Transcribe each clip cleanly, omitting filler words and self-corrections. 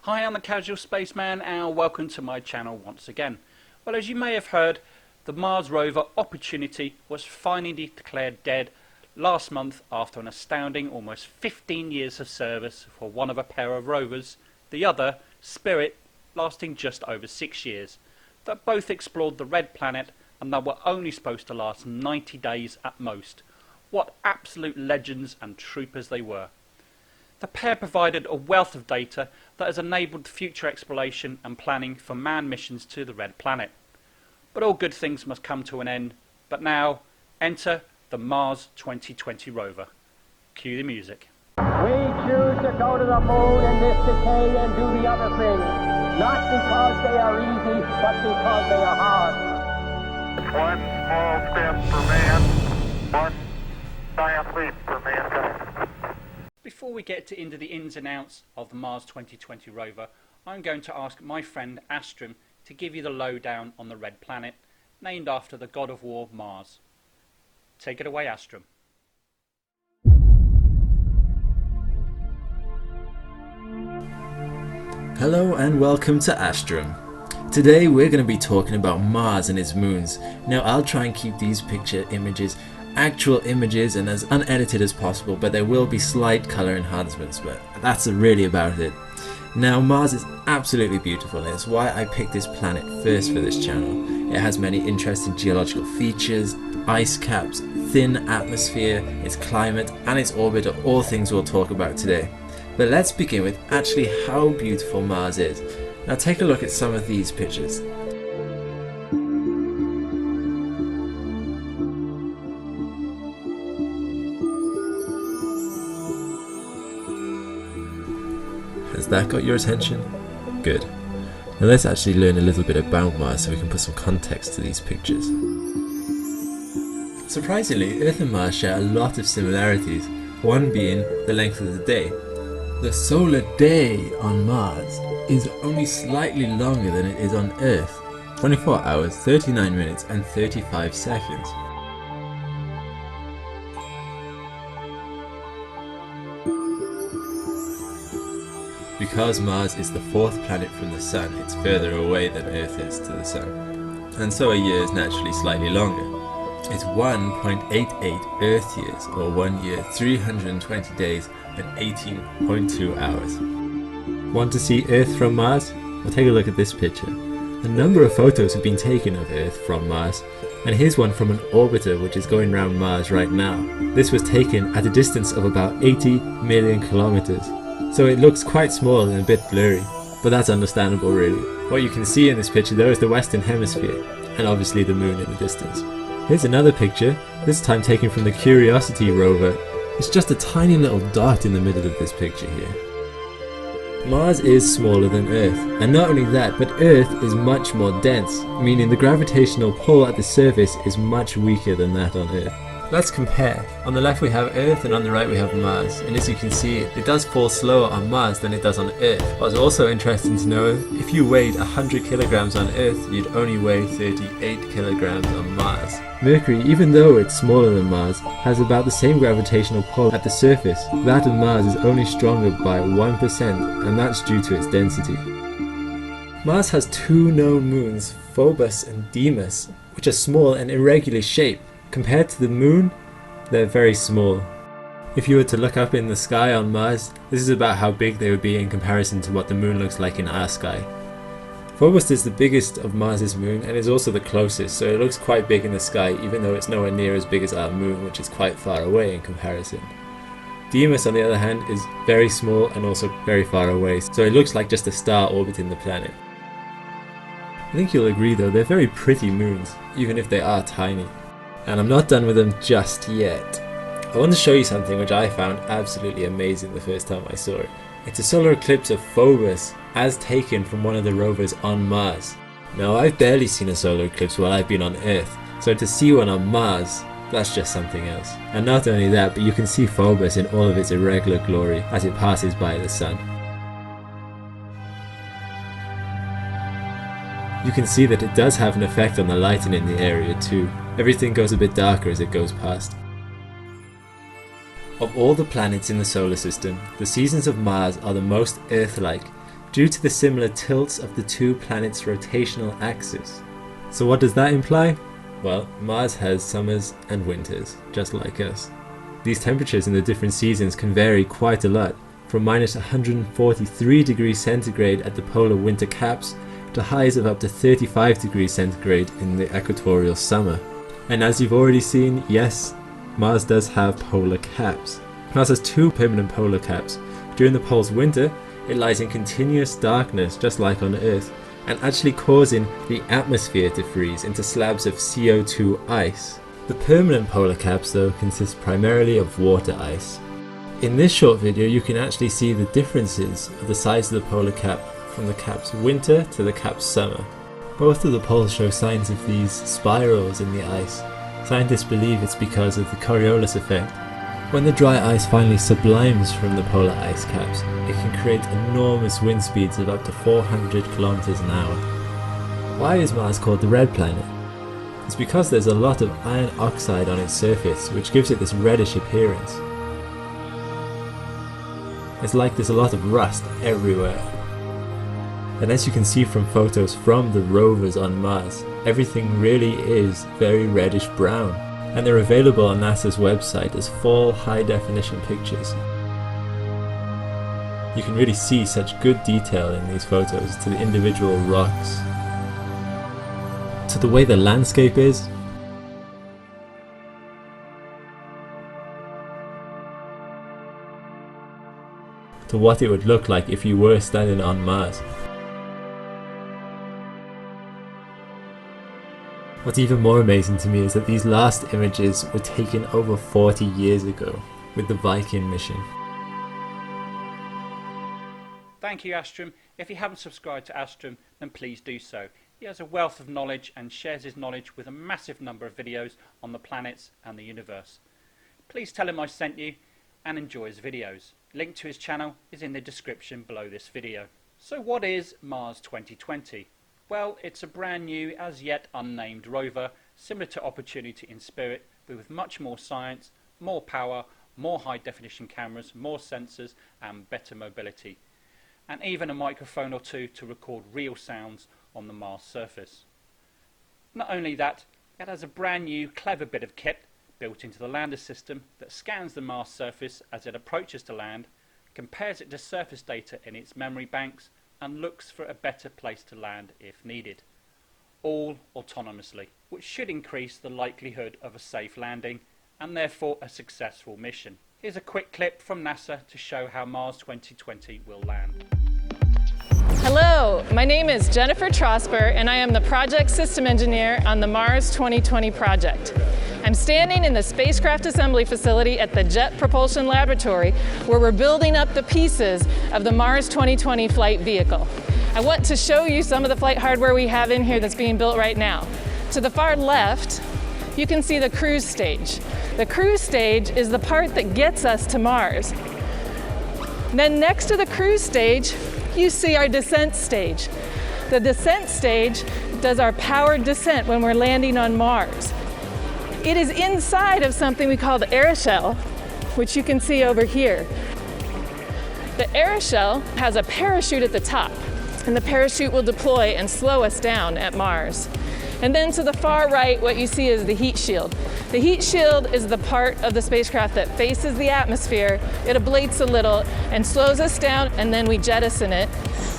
Hi, I'm the Casual Spaceman and welcome to my channel once again. Well, as you may have heard, the Mars rover Opportunity was finally declared dead last month after an astounding almost 15 years of service for one of a pair of rovers, the other, Spirit, lasting just over 6 years, that both explored the Red Planet and that were only supposed to last 90 days at most. What absolute legends and troopers they were. The pair provided a wealth of data that has enabled future exploration and planning for manned missions to the Red Planet. But all good things must come to an end. But now, enter the Mars 2020 rover. Cue the music. We choose to go to the moon in this decade and do the other things, not because they are easy, but because they are hard. One small step for man, one giant leap for mankind. Before we get into the ins and outs of the Mars 2020 rover, I'm going to ask my friend Astrum to give you the lowdown on the Red Planet, named after the god of war Mars. Take it away, Astrum. Hello and welcome to Astrum. Today we're going to be talking about Mars and its moons. Now I'll try and keep these picture images actual images and as unedited as possible, but there will be slight color enhancements, but that's really about it. Now Mars is absolutely beautiful, and it's why I picked this planet first for this channel. It has many interesting geological features, ice caps, thin atmosphere, its climate and its orbit are all things we'll talk about today. But let's begin with actually how beautiful Mars is. Now take a look at some of these pictures. Has that got your attention? Good. Now let's actually learn a little bit about Mars so we can put some context to these pictures. Surprisingly, Earth and Mars share a lot of similarities, one being the length of the day. The solar day on Mars is only slightly longer than it is on Earth, 24 hours, 39 minutes and 35 seconds. Because Mars is the fourth planet from the Sun, it's further away than Earth is to the Sun, and so a year is naturally slightly longer. It's 1.88 Earth years, or 1 year, 320 days and 18.2 hours. Want to see Earth from Mars? Well, take a look at this picture. A number of photos have been taken of Earth from Mars, and here's one from an orbiter which is going around Mars right now. This was taken at a distance of about 80 million kilometers. So it looks quite small and a bit blurry, but that's understandable really. What you can see in this picture though is the Western Hemisphere, and obviously the moon in the distance. Here's another picture, this time taken from the Curiosity rover. It's just a tiny little dot in the middle of this picture here. Mars is smaller than Earth, and not only that, but Earth is much more dense, meaning the gravitational pull at the surface is much weaker than that on Earth. Let's compare. On the left we have Earth and on the right we have Mars, and as you can see it does fall slower on Mars than it does on Earth. What's also interesting to know, if you weighed 100 kilograms on Earth, you'd only weigh 38 kilograms on Mars. Mercury, even though it's smaller than Mars, has about the same gravitational pull at the surface. That of Mars is only stronger by 1%, and that's due to its density. Mars has two known moons, Phobos and Deimos, which are small and irregular shaped. Compared to the moon, they're very small. If you were to look up in the sky on Mars, this is about how big they would be in comparison to what the moon looks like in our sky. Phobos is the biggest of Mars's moon and is also the closest, so it looks quite big in the sky even though it's nowhere near as big as our moon, which is quite far away in comparison. Deimos on the other hand is very small and also very far away, so it looks like just a star orbiting the planet. I think you'll agree though, they're very pretty moons, even if they are tiny. And I'm not done with them just yet. I want to show you something which I found absolutely amazing the first time I saw it. It's a solar eclipse of Phobos as taken from one of the rovers on Mars. Now I've barely seen a solar eclipse while I've been on Earth, so to see one on Mars, that's just something else. And not only that, but you can see Phobos in all of its irregular glory as it passes by the Sun. You can see that it does have an effect on the lighting in the area too. Everything goes a bit darker as it goes past. Of all the planets in the solar system, the seasons of Mars are the most Earth-like, due to the similar tilts of the two planets' rotational axes. So what does that imply? Well, Mars has summers and winters, just like us. These temperatures in the different seasons can vary quite a lot, from minus 143 degrees centigrade at the polar winter caps to highs of up to 35 degrees centigrade in the equatorial summer. And as you've already seen, yes, Mars does have polar caps. Mars has two permanent polar caps. During the pole's winter, it lies in continuous darkness just like on Earth, and actually causing the atmosphere to freeze into slabs of CO2 ice. The permanent polar caps though consist primarily of water ice. In this short video you can actually see the differences of the size of the polar cap from the cap's winter to the cap's summer. Both of the poles show signs of these spirals in the ice. Scientists believe it's because of the Coriolis effect. When the dry ice finally sublimes from the polar ice caps, it can create enormous wind speeds of up to 400 kilometers an hour. Why is Mars called the red planet? It's because there's a lot of iron oxide on its surface, which gives it this reddish appearance. It's like there's a lot of rust everywhere. And as you can see from photos from the rovers on Mars, everything really is very reddish brown. And they're available on NASA's website as full high-definition pictures. You can really see such good detail in these photos to the individual rocks, to the way the landscape is, to what it would look like if you were standing on Mars. What's even more amazing to me is that these last images were taken over 40 years ago with the Viking mission. Thank you, Astrum. If you haven't subscribed to Astrum, then please do so. He has a wealth of knowledge and shares his knowledge with a massive number of videos on the planets and the universe. Please tell him I sent you and enjoy his videos. Link to his channel is in the description below this video. So what is Mars 2020? Well, it's a brand new, as yet unnamed rover, similar to Opportunity in spirit, but with much more science, more power, more high definition cameras, more sensors and better mobility. And even a microphone or two to record real sounds on the Mars surface. Not only that, it has a brand new clever bit of kit built into the lander system that scans the Mars surface as it approaches to land, compares it to surface data in its memory banks, and looks for a better place to land if needed. All autonomously, which should increase the likelihood of a safe landing and therefore a successful mission. Here's a quick clip from NASA to show how Mars 2020 will land. Hello, my name is Jennifer Trosper and I am the Project System Engineer on the Mars 2020 project. I'm standing in the spacecraft assembly facility at the Jet Propulsion Laboratory where we're building up the pieces of the Mars 2020 flight vehicle. I want to show you some of the flight hardware we have in here that's being built right now. To the far left, you can see the cruise stage. The cruise stage is the part that gets us to Mars. Then next to the cruise stage, you see our descent stage. The descent stage does our powered descent when we're landing on Mars. It is inside of something we call the aeroshell, which you can see over here. The aeroshell has a parachute at the top, and the parachute will deploy and slow us down at Mars. And then to the far right, what you see is the heat shield. The heat shield is the part of the spacecraft that faces the atmosphere. It ablates a little and slows us down, and then we jettison it.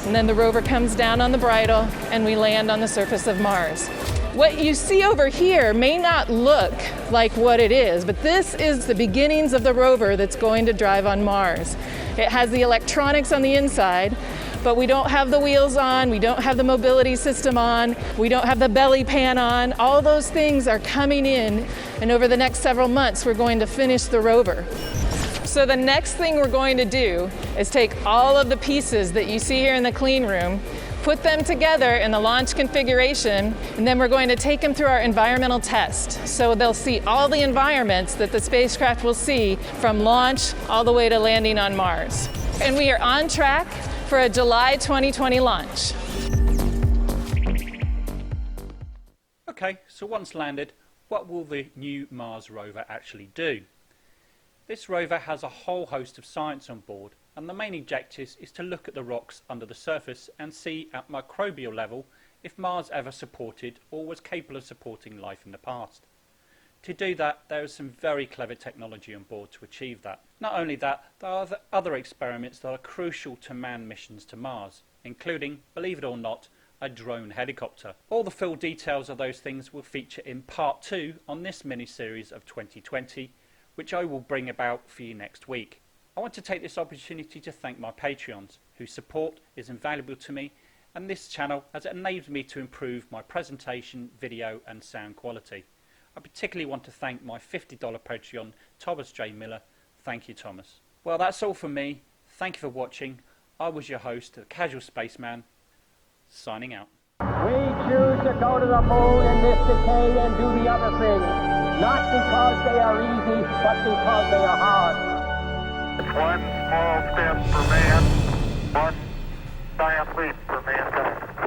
And then the rover comes down on the bridle, and we land on the surface of Mars. What you see over here may not look like what it is, but this is the beginnings of the rover that's going to drive on Mars. It has the electronics on the inside, but we don't have the wheels on, we don't have the mobility system on, we don't have the belly pan on. All those things are coming in, and over the next several months we're going to finish the rover. So the next thing we're going to do is take all of the pieces that you see here in the clean room, put them together in the launch configuration, and then we're going to take them through our environmental test. So they'll see all the environments that the spacecraft will see from launch all the way to landing on Mars. And we are on track for a July 2020 launch. Okay, so once landed, what will the new Mars rover actually do? This rover has a whole host of science on board, and the main objective is to look at the rocks under the surface and see at microbial level if Mars ever supported or was capable of supporting life in the past. To do that, there is some very clever technology on board to achieve that. Not only that, there are other experiments that are crucial to manned missions to Mars, including, believe it or not, a drone helicopter. All the full details of those things will feature in part 2 on this mini-series of 2020, which I will bring about for you next week. I want to take this opportunity to thank my Patreons, whose support is invaluable to me, and this channel has enabled me to improve my presentation, video and sound quality. I particularly want to thank my $50 Patreon, Thomas J. Miller. Thank you, Thomas. Well, that's all from me. Thank you for watching. I was your host, the Casual Spaceman, signing out. We choose to go to the moon in this decade and do the other things, not because they are easy, but because they are hard. It's one small step for man, one giant leap for mankind.